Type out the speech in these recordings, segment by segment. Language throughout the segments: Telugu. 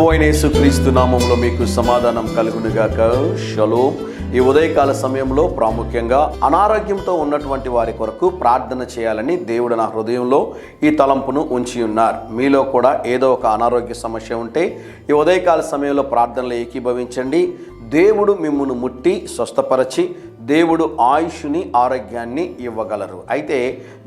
ప్రభువైన యేసుక్రీస్తు నామములో మీకు సమాధానం కలుగునుగాక. షలోమ్. ఈ ఉదయకాల సమయంలో ప్రాముఖ్యంగా అనారోగ్యంతో ఉన్నటువంటి వారి కొరకు ప్రార్థన చేయాలని దేవుడు నా హృదయంలో ఈ తలంపును ఉంచి ఉన్నారు. మీలో కూడా ఏదో ఒక అనారోగ్య సమస్య ఉంటే ఈ ఉదయకాల సమయంలో ప్రార్థనలో ఏకీభవించండి. దేవుడు మిమ్మును ముట్టి స్వస్థపరచి దేవుడు ఆయుష్ని ఆరోగ్యాన్ని ఇవ్వగలరు. అయితే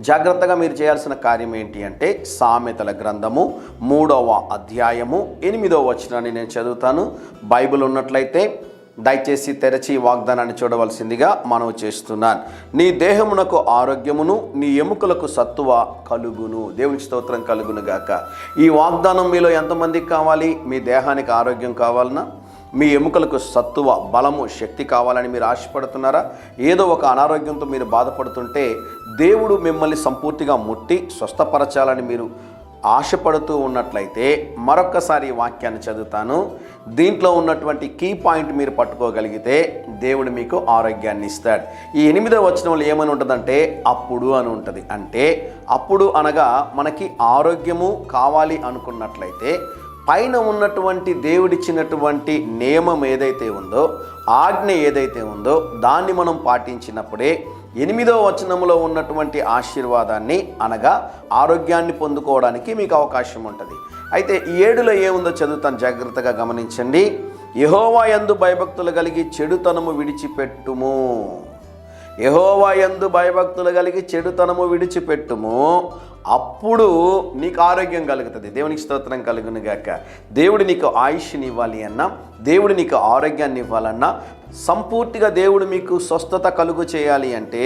జాగ్రత్తగా మీరు చేయాల్సిన కార్యం ఏంటి అంటే సామెతల గ్రంథము 3వ అధ్యాయము 8వ వచనాన్ని నేను చదువుతాను. బైబిల్ ఉన్నట్లయితే దయచేసి తెరచి వాగ్దానాన్ని చూడవలసిందిగా మనవి చేస్తున్నాను. నీ దేహమునకు ఆరోగ్యమును నీ ఎముకలకు సత్తువ కలుగును. దేవునికి స్తోత్రం కలుగును గాక. ఈ వాగ్దానం మీలో ఎంతమందికి కావాలి? మీ దేహానికి ఆరోగ్యం కావాలన్నా, మీ ఎముకలకు సత్తువ, బలము, శక్తి కావాలని మీరు ఆశపడుతున్నారా? ఏదో ఒక అనారోగ్యంతో మీరు బాధపడుతుంటే దేవుడు మిమ్మల్ని సంపూర్తిగా ముట్టి స్వస్థపరచాలని మీరు ఆశపడుతూ ఉన్నట్లయితే మరొక్కసారి ఈ వాక్యాన్ని చదువుతాను. దీంట్లో ఉన్నటువంటి కీ పాయింట్ మీరు పట్టుకోగలిగితే దేవుడు మీకు ఆరోగ్యాన్ని ఇస్తాడు. ఈ 8వ వచనంలో ఏమని ఉంటుందంటే అప్పుడు అని ఉంటుంది. అంటే అప్పుడు అనగా మనకి ఆరోగ్యము కావాలి అనుకున్నట్లయితే పైన ఉన్నటువంటి దేవుడిచ్చినటువంటి నియమం ఏదైతే ఉందో, ఆజ్ఞ ఏదైతే ఉందో దాన్ని మనం పాటించినప్పుడే 8వ వచనంలో ఉన్నటువంటి ఆశీర్వాదాన్ని అనగా ఆరోగ్యాన్ని పొందుకోవడానికి మీకు అవకాశం ఉంటుంది. అయితే 7లో ఏముందో చదువుతాను, జాగ్రత్తగా గమనించండి. యెహోవా యందు భయభక్తులు కలిగి చెడుతనము విడిచిపెట్టుము. యెహోవా యందు భయభక్తులు కలిగి చెడుతనము విడిచిపెట్టుము, అప్పుడు నీకు ఆరోగ్యం కలుగుతుంది. దేవునికి స్తోత్రం కలుగును గాక. దేవుడు నీకు ఆయుష్ని ఇవ్వాలి అన్నా, దేవుడు నీకు ఆరోగ్యాన్ని ఇవ్వాలన్నా, సంపూర్తిగా దేవుడు మీకు స్వస్థత కలుగు చేయాలి అంటే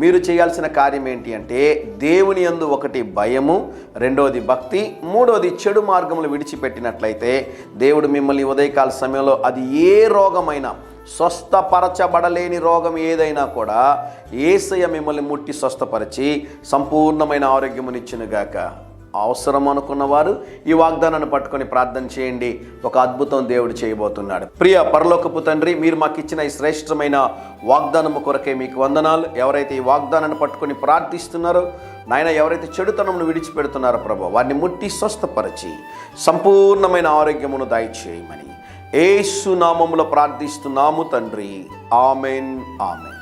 మీరు చేయాల్సిన కార్యం ఏంటి అంటే దేవుని యందు ఒకటి భయము, రెండవది భక్తి, మూడవది చెడు మార్గములు విడిచిపెట్టినట్లయితే దేవుడు మిమ్మల్ని ఉదయకాల సమయంలో అది ఏ రోగమైనా, స్వస్థపరచబడలేని రోగం ఏదైనా కూడా యేసయ్య మిమ్మల్ని ముట్టి స్వస్థపరిచి సంపూర్ణమైన ఆరోగ్యమునిచ్చునుగాక. అవసరం అనుకున్న వారు ఈ వాగ్దానాన్ని పట్టుకొని ప్రార్థన చేయండి. ఒక అద్భుతం దేవుడు చేయబోతున్నాడు. ప్రియ పరలోకపు తండ్రి, మీరు మాకు ఇచ్చిన ఈ శ్రేష్టమైన వాగ్దానము కొరకే మీకు వందనాలు. ఎవరైతే ఈ వాగ్దానాన్ని పట్టుకొని ప్రార్థిస్తున్నారో నాయన, ఎవరైతే చెడుతనమును విడిచిపెడుతున్నారో ప్రభు, వారిని ముట్టి స్వస్థపరిచి సంపూర్ణమైన ఆరోగ్యమును దయచేయమని యేసు నామములో ప్రార్థిస్తున్నాము తండ్రి. Amen, amen.